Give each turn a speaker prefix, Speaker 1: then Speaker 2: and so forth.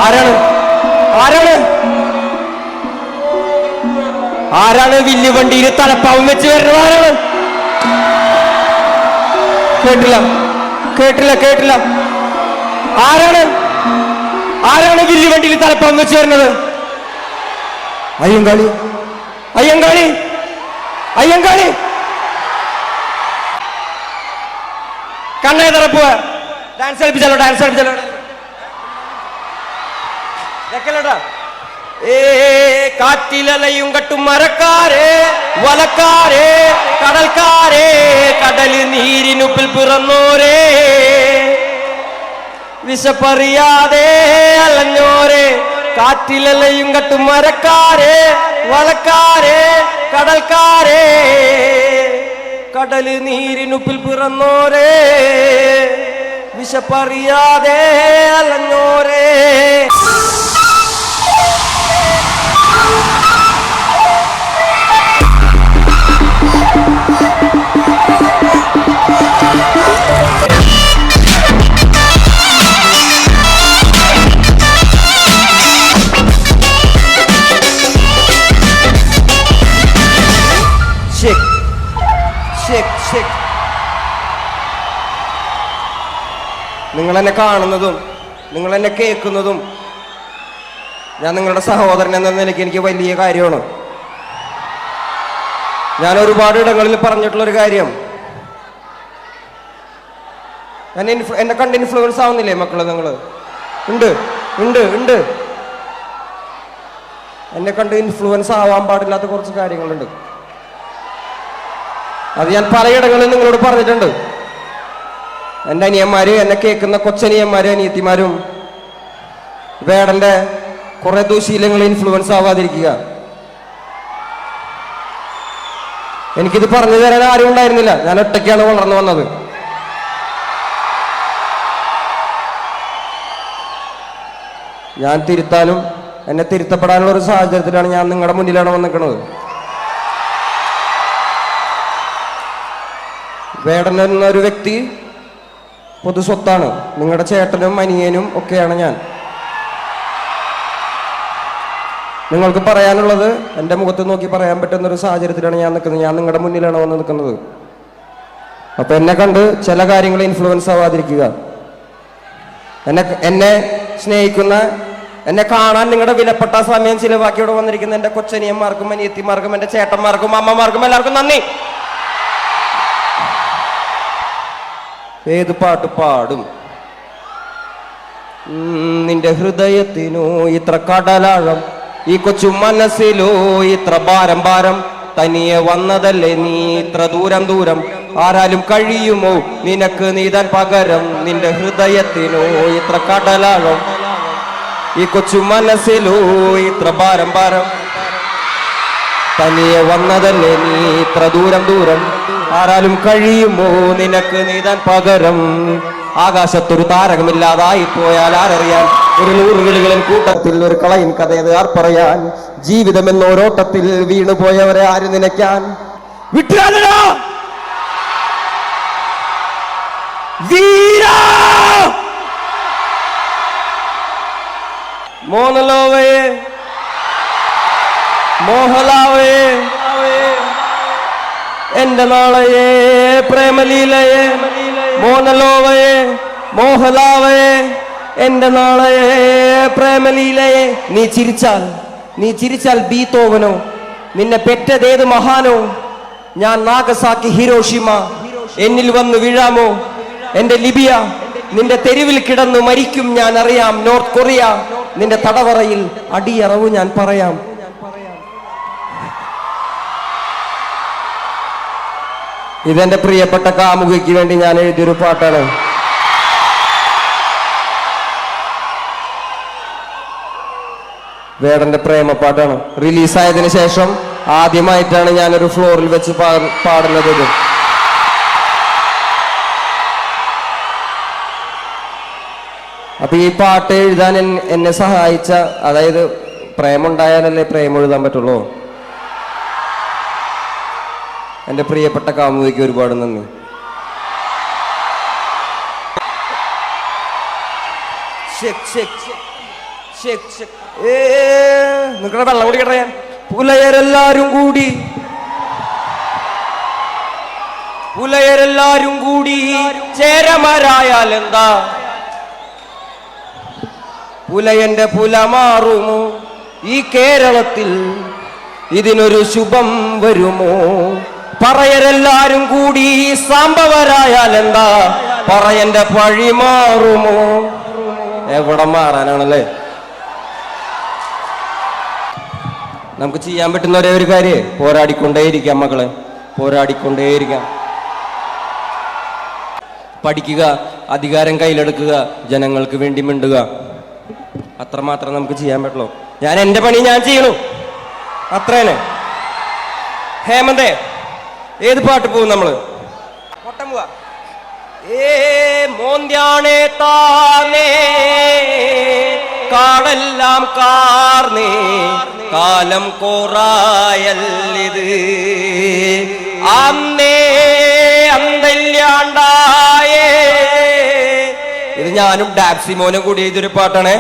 Speaker 1: ആരാണ് ആരാണ് ആരാണ് വില്ല് വണ്ടിയിൽ തലപ്പാവും വെച്ച് വരുന്നത്? ആരാണ്? കേട്ടില്ല കേട്ടില്ല കേട്ടില്ല. ആരാണ് ആരാണ് വില്ല് വണ്ടിയിൽ തലപ്പാവും വെച്ച് വരുന്നത്? അയ്യങ്കാളി അയ്യങ്കാളി അയ്യങ്കാളി. കണ്ണേ തറപ്പുക. Dance കളിപ്പിച്ചല്ലോ dance കളിപ്പിച്ചല്ലോ. കാറ്റിലലയും കട്ടും മരക്കാരെ വലക്കാരെ കടൽക്കാരെ കടല് നീരിനുപ്പിൽ പിറന്നോരേ വിശപ്പറിയാതെ അലഞ്ഞോരെ കാറ്റിലലയും കട്ടും മരക്കാരെ വലക്കാരെ കടൽക്കാരെ കടല് നീരിനുപ്പിൽ പിറന്നോരേ വിശപ്പറിയാതെ അലഞ്ഞോരേ. നിങ്ങൾ എന്നെ കാണുന്നതും നിങ്ങൾ എന്നെ കേൾക്കുന്നതും ഞാൻ നിങ്ങളുടെ സഹോദരൻ എന്ന നിലയ്ക്ക് എനിക്ക് വലിയ കാര്യമാണ്. ഞാൻ ഒരുപാട് ഇടങ്ങളിൽ പറഞ്ഞിട്ടുള്ളൊരു കാര്യം, എന്നെ കണ്ട് ഇൻഫ്ലുവൻസ് ആവുന്നില്ലേ മക്കള്? നിങ്ങൾ ഉണ്ട് ഉണ്ട് ഉണ്ട് എന്നെ കണ്ട് ഇൻഫ്ലുവൻസ് ആവാൻ പാടില്ലാത്ത കുറച്ച് കാര്യങ്ങളുണ്ട്. അത് ഞാൻ പലയിടങ്ങളിൽ നിങ്ങളോട് പറഞ്ഞിട്ടുണ്ട്. എൻ്റെ അനിയന്മാര്, എന്നെ കേൾക്കുന്ന കൊച്ചനിയന്മാരും അനിയത്തിമാരും വേടന്റെ കുറെ ദുശീലങ്ങളിൽ ഇൻഫ്ലുവൻസ് ആവാതിരിക്കുക. എനിക്കിത് പറഞ്ഞു തരാൻ ആരും ഉണ്ടായിരുന്നില്ല. ഞാൻ ഒറ്റയ്ക്കാണ് വളർന്നു വന്നത്. ഞാൻ തിരുത്താനും എന്നെ തിരുത്തപ്പെടാനുള്ള ഒരു സാഹചര്യത്തിലാണ് ഞാൻ നിങ്ങളുടെ മുന്നിലാണ് വന്നിരിക്കുന്നത്. വേടൻ എന്നൊരു വ്യക്തി പൊതു സ്വത്താണ്. നിങ്ങളുടെ ചേട്ടനും അനിയനും ഒക്കെയാണ് ഞാൻ. നിങ്ങൾക്ക് പറയാനുള്ളത് എൻ്റെ മുഖത്ത് നോക്കി പറയാൻ പറ്റുന്നൊരു സാഹചര്യത്തിലാണ് ഞാൻ നിൽക്കുന്നത്. ഞാൻ നിങ്ങളുടെ മുന്നിലാണ് വന്ന് നിൽക്കുന്നത്. അപ്പൊ എന്നെ കണ്ട് ചില കാര്യങ്ങൾ ഇൻഫ്ലുവൻസ് ആവാതിരിക്കുക. എന്നെ സ്നേഹിക്കുന്ന, എന്നെ കാണാൻ നിങ്ങളുടെ വിലപ്പെട്ട സമയം ചിലവാക്കി ഇവിടെ വന്നിരിക്കുന്ന എൻ്റെ കൊച്ചനിയന്മാർക്കും അനിയത്തിമാർക്കും എൻ്റെ ചേട്ടന്മാർക്കും അമ്മമാർക്കും എല്ലാവർക്കും നന്ദി. ഏത് പാട്ട് പാടും? നിന്റെ ഹൃദയത്തിനോ ഇത്ര കടലാഴം, ഈ കൊച്ചു മനസ്സിലോ ഇത്ര ഭാരം ഭാരം, തനിയെ വന്നതല്ലേ നീ ഇത്ര ദൂരം ദൂരം, ആരാലും കഴിയുമോ നിനക്ക് നീതാൻ പകരം? നിന്റെ ഹൃദയത്തിനോ ഇത്ര കടലാഴം, ഈ കൊച്ചു മനസ്സിലോ ഇത്ര ഭാരം ഭാരം, തനിയെ വന്നതല്ലേ നീ ഇത്ര ദൂരം ദൂരം, ആരാലും കഴിയുമോ നിനക്ക് നീതാൻ പകരം? ആകാശത്തൊരു താരകമില്ലാതായി പോയാൽ ആരറിയാൻ? ഒരു 100 കിളികളിൻ കൂട്ടത്തിൽ ഒരു കളയിൻ കഥയത് ആർ പറയാൻ? ജീവിതം എന്നോരോട്ടത്തിൽ വീണുപോയവരെ ആര് നനയ്ക്കാൻ? വിട്ടുരാജടാ വീരാ മോഹൻലാവേ മോഹൻലാവേ എന്റെ നാളയെ പ്രേമലീലയെ, മോഹൻലാവേ മോഹൻലാവേ എന്റെ നാളയെ പ്രേമലീലയെ. നീ ചിരിച്ചാൽ ബീത്തോവനോ, നിന്നെ പെറ്റതേത് മഹാനോ? ഞാൻ നാഗസാക്കി ഹിരോഷിമ, എന്നിൽ വന്ന് വീഴാമോ? എന്റെ ലിബിയ, നിന്റെ തെരുവിൽ കിടന്നു മരിക്കും ഞാൻ അറിയാം. നോർത്ത് കൊറിയ, നിന്റെ തടവറയിൽ അടിയറവ് ഞാൻ പറയാം. ഇതെന്റെ പ്രിയപ്പെട്ട കാമുകിക്ക് വേണ്ടി ഞാൻ എഴുതിയൊരു പാട്ടാണ്. വേടന്റെ പ്രേമപ്പാട്ടാണ്. റിലീസായതിനു ശേഷം ആദ്യമായിട്ടാണ് ഞാനൊരു ഫ്ലോറിൽ വെച്ച് പാടുന്നത്. ഇത് അപ്പൊ ഈ പാട്ട് എഴുതാൻ എന്നെ സഹായിച്ച, അതായത് പ്രേമുണ്ടായാലല്ലേ പ്രേമം എഴുതാൻ പറ്റുള്ളൂ. എൻ്റെ പ്രിയപ്പെട്ട കാമുകിക്ക് ഒരുപാട് നന്ദി. നിങ്ങളുടെ വെള്ളം കുടിക്കട്ടെ ഞാൻ. പുലയരെല്ലാരും കൂടി ചേരമരായാൽ എന്താ? പുലയന്റെ പുല മാറുമോ ഈ കേരളത്തിൽ? ഇതിനൊരു ശുഭം വരുമോ? പറയരെല്ലാരും കൂടി സാമ്പവരായാൽ എന്താ? പറയന്റെ പഴി മാറുമോ? എവിടെ മാറാനാണല്ലേ? നമുക്ക് ചെയ്യാൻ പറ്റുന്ന ഒരേ ഒരു കാര്യം പോരാടിക്കൊണ്ടേയിരിക്കാം മക്കളെ, പോരാടിക്കൊണ്ടേയിരിക്കാം. പഠിക്കുക, അധികാരം കയ്യിലെടുക്കുക, ജനങ്ങൾക്ക് വേണ്ടി മിണ്ടുക. അത്രമാത്രം നമുക്ക് ചെയ്യാൻ പറ്റുള്ളൂ. ഞാൻ എൻ്റെ പണി ഞാൻ ചെയ്യണു, അത്രേനെ. ഹേമന്തേ, ഏത് പാട്ട് പോകും നമ്മള്? ഒട്ടം പോവാ. മോന്ത്യാണേ താനേ കാടെല്ലാം കാർന്നേ കാലം കോറായല്ലിത് അന്നേ അന്തല്യാണ്ടായേ. ഇത് ഞാനും ഡാപ്സിമോനും കൂടി ഇതൊരു പാട്ടാണേ.